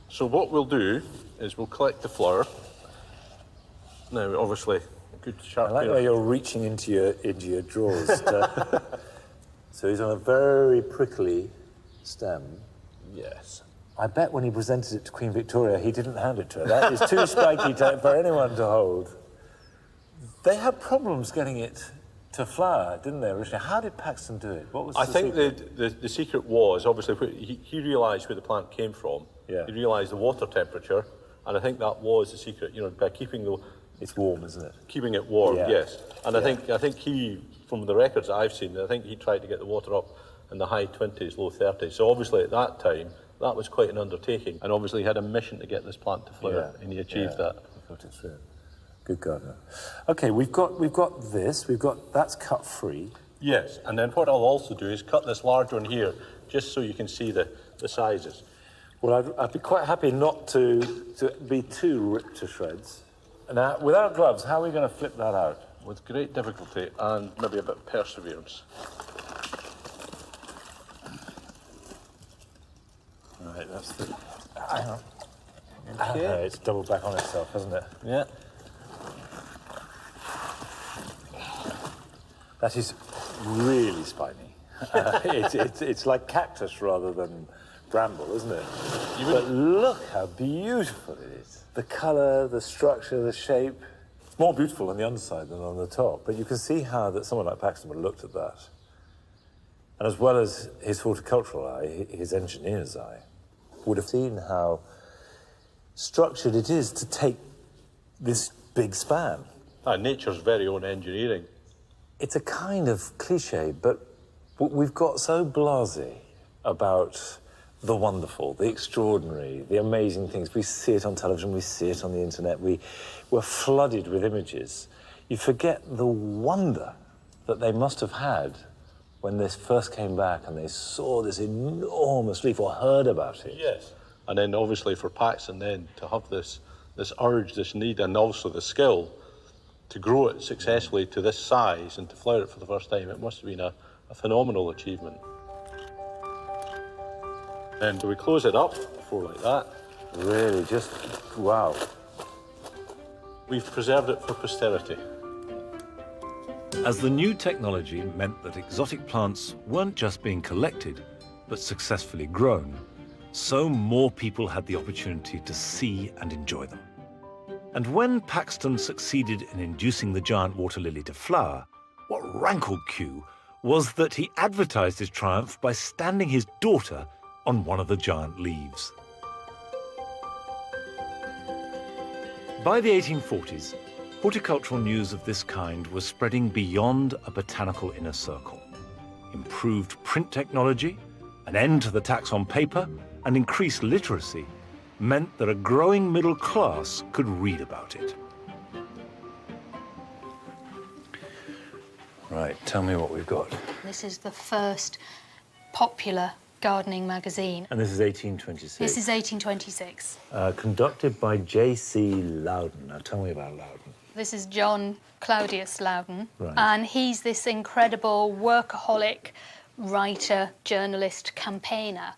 So what we'll do is we'll collect the flour. Now, obviously, a good sharp I like pair. where you're reaching into your drawers. So he's on a very prickly stem. Yes. I bet when he presented it to Queen Victoria, he didn't hand it to her. That is too spiky for anyone to hold. They had problems getting it to flower, didn't they, originally? How did Paxton do it? What was I the think secret? the secret was, obviously, he realised where the plant came from. Yeah. He realised the water temperature, and I think that was the secret, you know, by keeping the... It's warm, isn't it? Keeping it warm, Yeah. yes. And I think he, from the records that I've seen, I think he tried to get the water up in the high 20s, low 30s. So obviously at that time, that was quite an undertaking. And obviously he had a mission to get this plant to flower, and he achieved that. He got it through. Good gardener. Okay, we've got this. That's cut free. Yes, and then what I'll also do is cut this large one here, just so you can see the sizes. Well, I'd be quite happy not to be too ripped to shreds. Now, without gloves, how are we going to flip that out? With great difficulty and maybe a bit of perseverance. Right, that's the... Hang on. Okay. It's doubled back on itself, hasn't it? Yeah. That is really spiny. It's like cactus rather than bramble, isn't it? But look how beautiful it is. The colour, the structure, the shape. It's more beautiful on the underside than on the top, but you can see how that someone like Paxton would have looked at that. And as well as his horticultural eye, his engineer's eye would have seen how structured it is to take this big span. Nature's very own engineering. It's a kind of cliche, but we've got so blasé about the wonderful, the extraordinary, the amazing things. We see it on television, we see it on the internet, we're flooded with images. You forget the wonder that they must have had when this first came back and they saw this enormous leaf or heard about it. Yes. And then obviously for Paxton then to have this urge, this need, and also the skill to grow it successfully to this size and to flower it for the first time, it must have been a phenomenal achievement. And we close it up before like that. Really, just wow. We've preserved it for posterity. As the new technology meant that exotic plants weren't just being collected, but successfully grown, so more people had the opportunity to see and enjoy them. And when Paxton succeeded in inducing the giant water lily to flower, what rankled Kew was that he advertised his triumph by standing his daughter on one of the giant leaves. By the 1840s, horticultural news of this kind was spreading beyond a botanical inner circle. Improved print technology, an end to the tax on paper, and increased literacy meant that a growing middle class could read about it. Right, tell me what we've got. This is the first popular gardening magazine. And this is 1826. This is 1826. Conducted by J.C. Loudon. Now tell me about Loudon. This is John Claudius Loudon. Right. And he's this incredible workaholic writer, journalist, campaigner.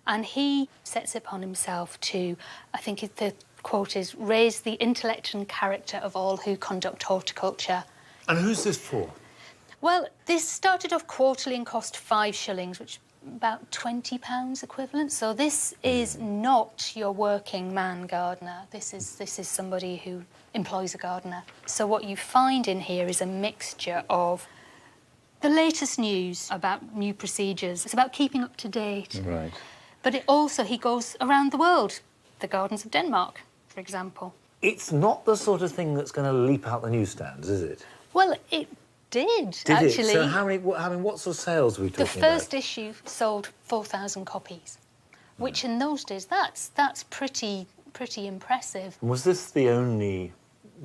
And he sets upon himself to, I think the quote is, raise the intellect and character of all who conduct horticulture. And who's this for? Well, this started off quarterly and cost 5 shillings, which about £20 equivalent. So this is not your working man gardener. This is somebody who employs a gardener. So what you find in here is a mixture of the latest news about new procedures. It's about keeping up to date. Right. But he goes around the world. The gardens of Denmark, for example. It's not the sort of thing that's going to leap out the newsstands, is it? Well, it did It? actually. So what sort of sales are we talking about? The first issue sold 4,000 copies, which in those days, that's pretty impressive. Was this the only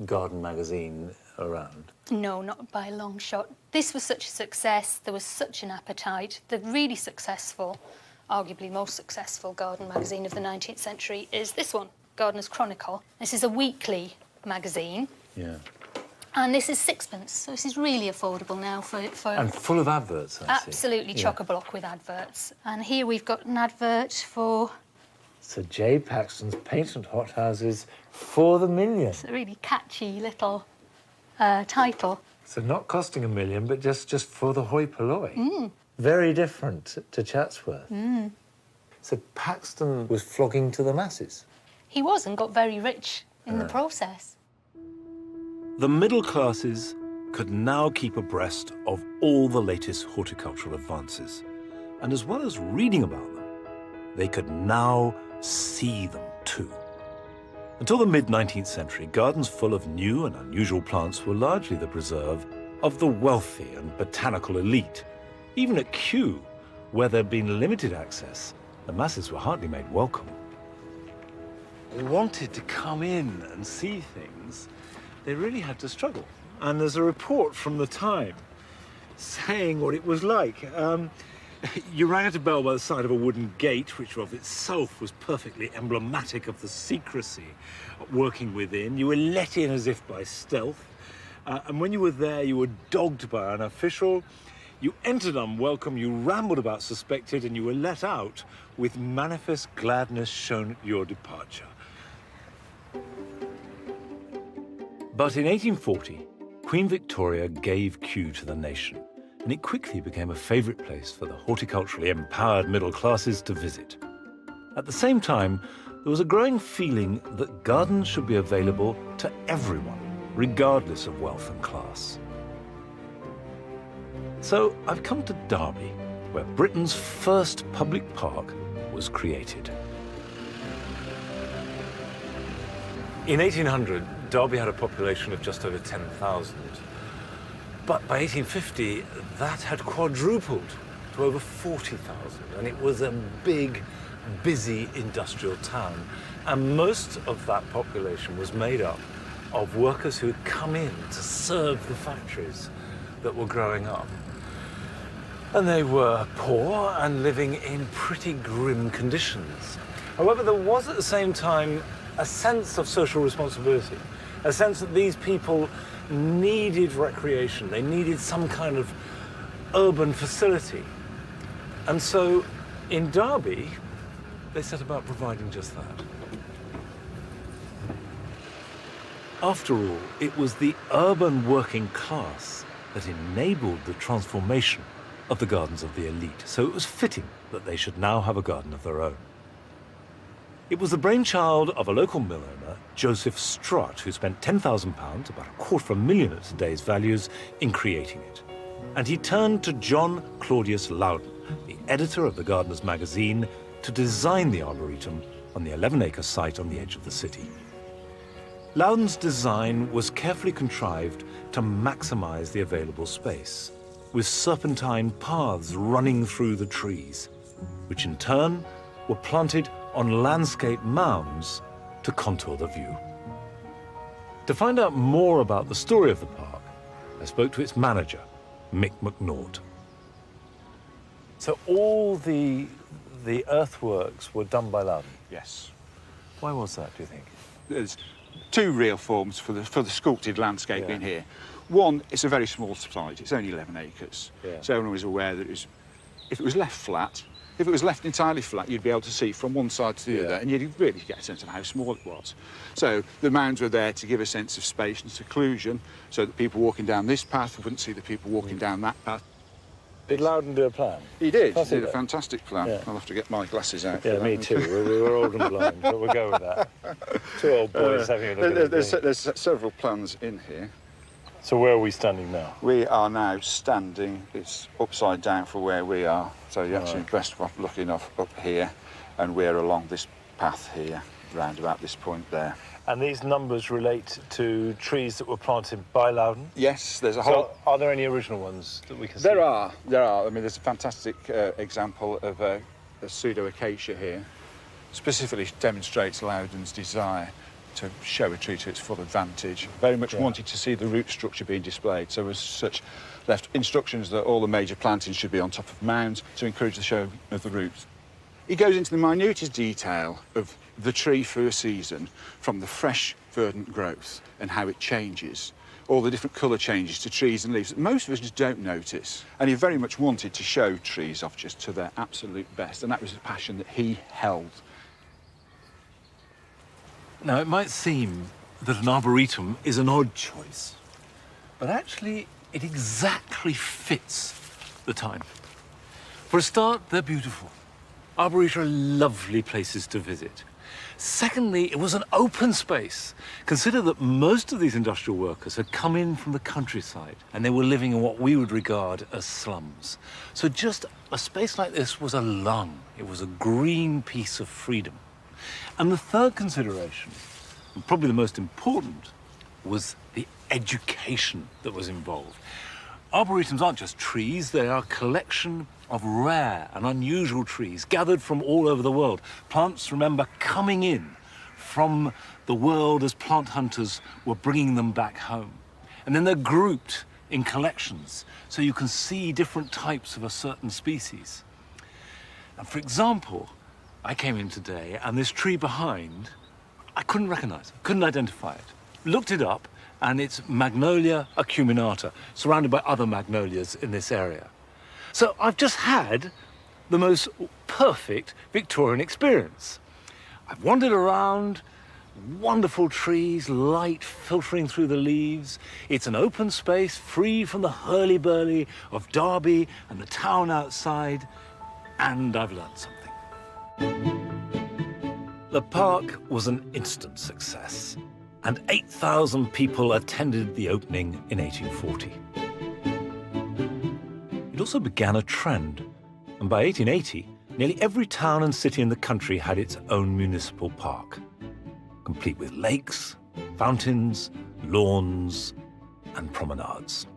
garden magazine around? No, not by a long shot. This was such a success. There was such an appetite. The really successful, arguably most successful garden magazine of the 19th century is this one, Gardener's Chronicle. This is a weekly magazine. Yeah. And this is sixpence, so this is really affordable now for And full of adverts, I see. absolutely chock-a-block with adverts. And here we've got an advert for... Sir J. Paxton's patent hothouses for the million. It's a really catchy little title. So not costing $1 million, but just for the hoi polloi. Very different to Chatsworth. So Paxton was flogging to the masses. He was and got very rich in the process. The middle classes could now keep abreast of all the latest horticultural advances. And as well as reading about them, they could now see them too. Until the mid-19th century, gardens full of new and unusual plants were largely the preserve of the wealthy and botanical elite. Even at Kew, where there'd been limited access, the masses were hardly made welcome. They wanted to come in and see things. They really had to struggle. And there's a report from the time saying what it was like. You rang at a bell by the side of a wooden gate, which of itself was perfectly emblematic of the secrecy working within. You were let in as if by stealth. And when you were there, you were dogged by an official. You entered unwelcome, you rambled about suspected, and you were let out with manifest gladness shown at your departure. But in 1840, Queen Victoria gave Kew to the nation, and it quickly became a favourite place for the horticulturally empowered middle classes to visit. At the same time, there was a growing feeling that gardens should be available to everyone, regardless of wealth and class. So I've come to Derby, where Britain's first public park was created. In 1800, Derby had a population of just over 10,000. But by 1850, that had quadrupled to over 40,000. And it was a big, busy industrial town. And most of that population was made up of workers who had come in to serve the factories that were growing up. And they were poor and living in pretty grim conditions. However, there was at the same time a sense of social responsibility, a sense that these people needed recreation, they needed some kind of urban facility. And so in Derby, they set about providing just that. After all, it was the urban working class that enabled the transformation of the gardens of the elite, so it was fitting that they should now have a garden of their own. It was the brainchild of a local mill owner, Joseph Strutt, who spent £10,000, about £250,000 at today's values, in creating it. And he turned to John Claudius Loudon, the editor of the Gardener's magazine, to design the arboretum on the 11-acre site on the edge of the city. Loudon's design was carefully contrived to maximize the available space, with serpentine paths running through the trees, which in turn were planted on landscape mounds to contour the view. To find out more about the story of the park, I spoke to its manager, Mick McNaught. So all the earthworks were done by Loudon? Yes. Why was that, do you think? There's two real forms for the sculpted landscaping here. One, it's a very small site, it's only 11 acres. So everyone was aware that if it was left flat, if it was left entirely flat, you'd be able to see from one side to the other, and you'd really get a sense of how small it was. So the mounds were there to give a sense of space and seclusion, so that people walking down this path wouldn't see the people walking down that path. Did Loudon do a plan? He did. He did a fantastic plan. I'll have to get my glasses out. Yeah, me too. We were old and blind, but we'll go with that. Two old boys having a look at it. There's several plans in here. So where are we standing now? We are now standing, it's upside down for where we are. So you're actually best off looking up here, and we're along this path here, round about this point there. And these numbers relate to trees that were planted by Loudon? Yes, there's a whole... So are there any original ones that we can see? There are. I mean, there's a fantastic example of a pseudo-acacia here. Specifically demonstrates Loudon's desire to show a tree to its full advantage. Very much wanted to see the root structure being displayed, so as such left instructions that all the major plantings should be on top of mounds to encourage the show of the roots. He goes into the minutest detail of the tree through a season, from the fresh, verdant growth and how it changes all the different colour changes to trees and leaves that most of us just don't notice. And he very much wanted to show trees off just to their absolute best, and that was a passion that he held. Now, it might seem that an arboretum is an odd choice, but actually it exactly fits the time. For a start, they're beautiful. Arboretum are lovely places to visit. Secondly, it was an open space. Consider that most of these industrial workers had come in from the countryside and they were living in what we would regard as slums. So just a space like this was a lung. It was a green piece of freedom. And the third consideration, and probably the most important, was the education that was involved. Arboretums aren't just trees, they are a collection of rare and unusual trees gathered from all over the world. Plants, remember, coming in from the world as plant hunters were bringing them back home. And then they're grouped in collections, so you can see different types of a certain species. And for example, I came in today, and this tree behind, I couldn't recognize it, couldn't identify it. Looked it up, and it's Magnolia acuminata, surrounded by other magnolias in this area. So I've just had the most perfect Victorian experience. I've wandered around, wonderful trees, light filtering through the leaves. It's an open space, free from the hurly-burly of Derby and the town outside, and I've learned something. The park was an instant success, and 8,000 people attended the opening in 1840. It also began a trend, and by 1880, nearly every town and city in the country had its own municipal park, complete with lakes, fountains, lawns, and promenades.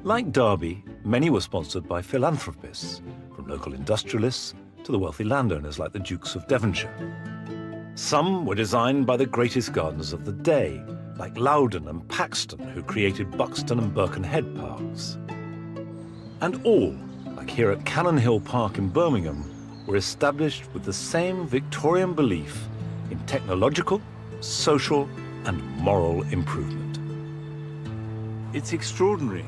Like Derby, many were sponsored by philanthropists, from local industrialists to the wealthy landowners like the Dukes of Devonshire. Some were designed by the greatest gardeners of the day, like Loudon and Paxton, who created Buxton and Birkenhead parks. And all, like here at Cannon Hill Park in Birmingham, were established with the same Victorian belief in technological, social, and moral improvement. It's extraordinary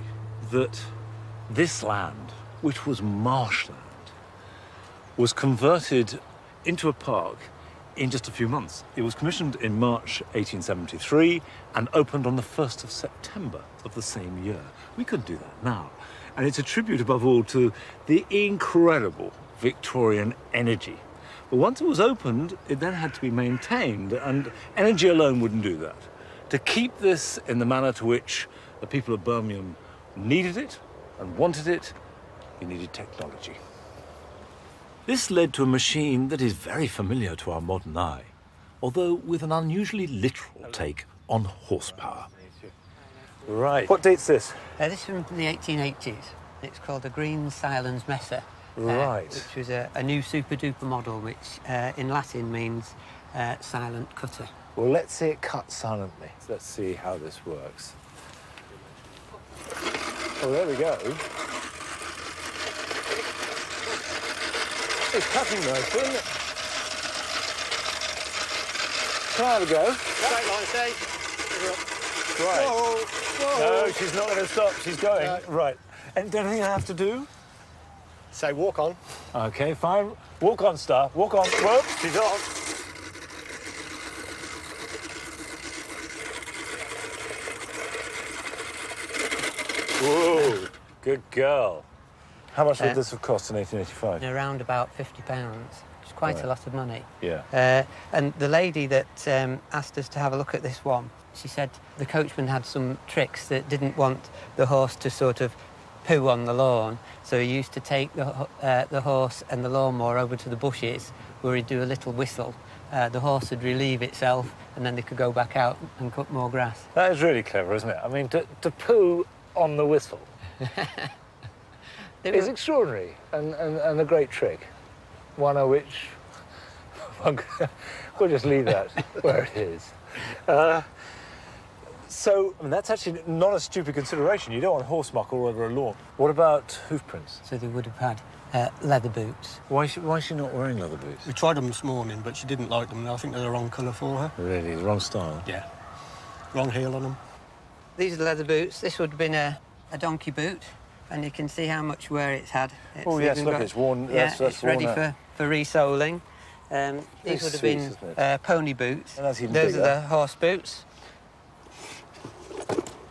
that this land, which was marshland, was converted into a park in just a few months. It was commissioned in March 1873 and opened on the 1st of September of the same year. We couldn't do that now. And it's a tribute, above all, to the incredible Victorian energy. But once it was opened, it then had to be maintained, and energy alone wouldn't do that. To keep this in the manner to which the people of Birmingham needed it and wanted it, you needed technology. This led to a machine that is very familiar to our modern eye, although with an unusually literal take on horsepower. Right. What date's this? This is from the 1880s. It's called the Green Silence Messer. Right. Which was a new super-duper model, which in Latin means silent cutter. Well, let's see it cut silently. Let's see how this works. Oh, there we go. It's cutting nicely, isn't it? Can I have a go? Straight line, stay. Right. Whoa, whoa. No, she's not going to stop. She's going. Right. And anything I have to do? Say walk on. Okay, fine. Walk on, Star. Walk on. Whoop, she's on. Whoa, good girl. How much would this have cost in 1885? Around about £50, which is quite a lot of money. Yeah. And the lady that asked us to have a look at this one, she said the coachman had some tricks that didn't want the horse to sort of poo on the lawn, so he used to take the horse and the lawnmower over to the bushes where he'd do a little whistle. The horse would relieve itself, and then they could go back out and cut more grass. That is really clever, isn't it? I mean, to poo on the whistle is extraordinary and a great trick. One of which we'll just leave that where it is. So, I mean, that's actually not a stupid consideration. You don't want horse muck all over a lawn. What about hoof prints? So they would have had leather boots. Why is she not wearing leather boots? We tried them this morning, but she didn't like them. I think they're the wrong colour for her. Really? The wrong style? Yeah. Wrong heel on them. These are the leather boots. This would have been a donkey boot, and you can see how much wear it's had. Oh, yes, look, it's worn. Yeah, that's it's ready for resoling. These would have been pony boots. Those are the horse boots.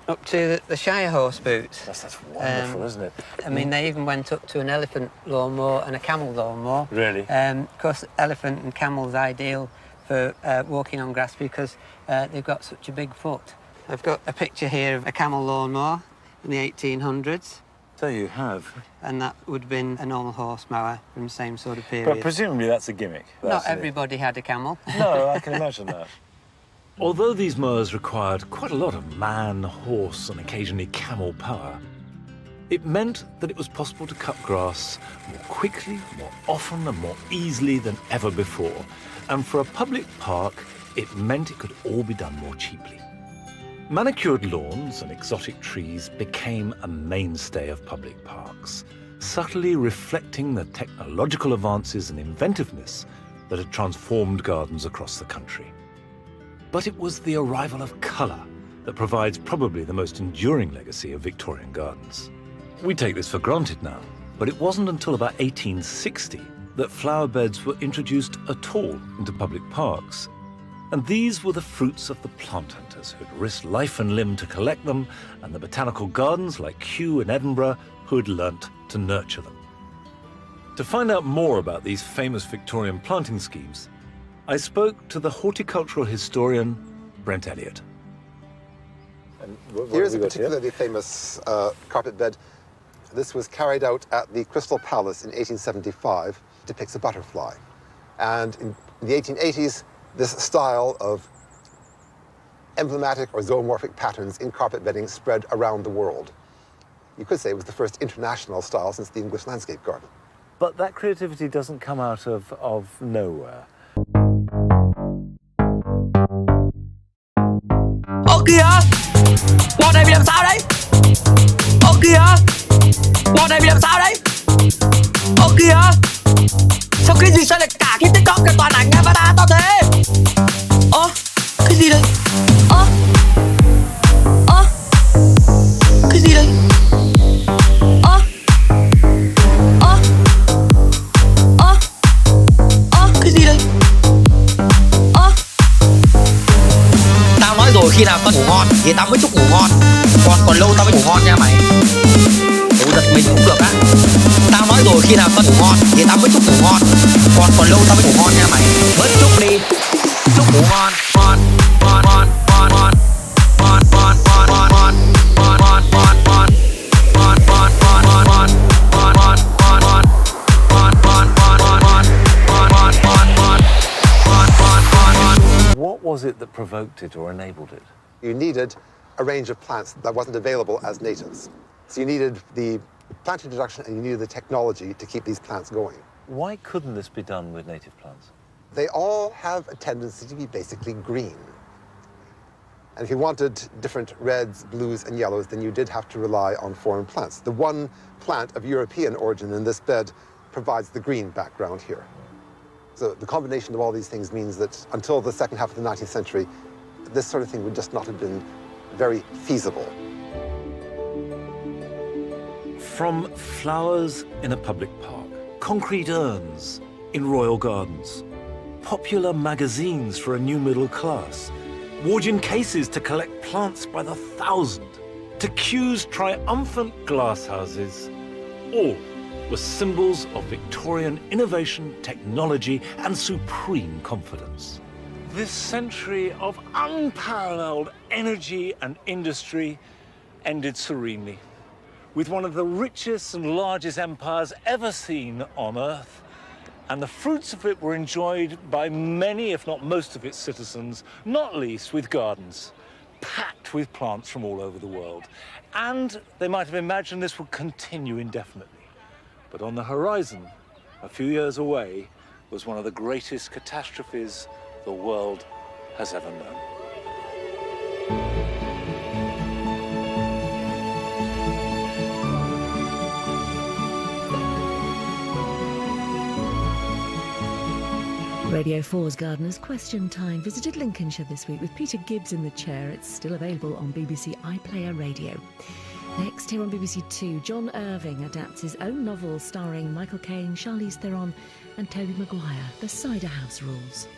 Up to the Shire horse boots. That's wonderful, isn't it? I mean, they even went up to an elephant lawnmower and a camel lawnmower. Really? Of course, elephant and camel's ideal for walking on grass because they've got such a big foot. I've got a picture here of a camel lawnmower in the 1800s. So you have. And that would have been a normal horse mower from the same sort of period. But presumably that's a gimmick. Not everybody had a camel. No, I can imagine that. Although these mowers required quite a lot of man, horse and occasionally camel power, it meant that it was possible to cut grass more quickly, more often and more easily than ever before. And for a public park, it meant it could all be done more cheaply. Manicured lawns and exotic trees became a mainstay of public parks, subtly reflecting the technological advances and inventiveness that had transformed gardens across the country. But it was the arrival of colour that provides probably the most enduring legacy of Victorian gardens. We take this for granted now, but it wasn't until about 1860 that flower beds were introduced at all into public parks. And these were the fruits of the plant hunters who had risked life and limb to collect them, and the botanical gardens like Kew in Edinburgh who had learnt to nurture them. To find out more about these famous Victorian planting schemes, I spoke to the horticultural historian Brent Elliott. Here's a particularly famous carpet bed. This was carried out at the Crystal Palace in 1875. Depicts a butterfly. And in the 1880s, this style of emblematic or zoomorphic patterns in carpet bedding spread around the world. You could say it was the first international style since the English landscape garden. But that creativity doesn't come out of nowhere. Ô kìa! Bọn này bị làm sao đấy? Ô kìa! Bọn này bị làm sao đấy? Ô kìa! Sao cái gì sao lại cả cái TikTok cái toàn ảnh avatar tao thế? Ơ, cái gì đây? Ơ, cái gì đây? Cái gì đây? Tao nói rồi khi nào tao ngủ ngon thì tao mới chúc ngủ ngon. Còn lâu tao mới ngủ ngon nha mày. Ủa giật mình cũng được á. Tao nói rồi khi nào tao ngủ ngon thì tao mới chúc ngủ ngon. Còn lâu tao mới ngủ ngon nha mày. Bớt chúc đi. Chúc ngủ ngon, ngon, ngon, ngon, ngon, ngon. Ngon, ngon, ngon, ngon, ngon. Ngon, ngon, ngon, ngon. Ngon, ngon, ngon, ngon, ngon. Ngon, ngon, ngon, ngon. Ngon, ngon, ngon, ngon, ngon. Ngon, ngon, ngon, ngon. Ngon, ngon, ngon, ngon. What was it that provoked it or enabled it? You needed a range of plants that wasn't available as natives. So you needed the plant introduction and you needed the technology to keep these plants going. Why couldn't this be done with native plants? They all have a tendency to be basically green. And if you wanted different reds, blues, and yellows, then you did have to rely on foreign plants. The one plant of European origin in this bed provides the green background here. So the combination of all these things means that until the second half of the 19th century, this sort of thing would just not have been very feasible. From flowers in a public park, concrete urns in royal gardens, popular magazines for a new middle class, Wardian cases to collect plants by the thousand, to Kew's triumphant glasshouses, all were symbols of Victorian innovation, technology, and supreme confidence. This century of unparalleled energy and industry ended serenely, with one of the richest and largest empires ever seen on Earth, and the fruits of it were enjoyed by many, if not most of its citizens, not least with gardens, packed with plants from all over the world. And they might have imagined this would continue indefinitely. But on the horizon, a few years away, was one of the greatest catastrophes the world has ever known. Radio 4's Gardeners Question Time visited Lincolnshire this week with Peter Gibbs in the chair. It's still available on BBC iPlayer Radio. Next, here on BBC Two, John Irving adapts his own novel starring Michael Caine, Charlize Theron and Tobey Maguire, The Cider House Rules.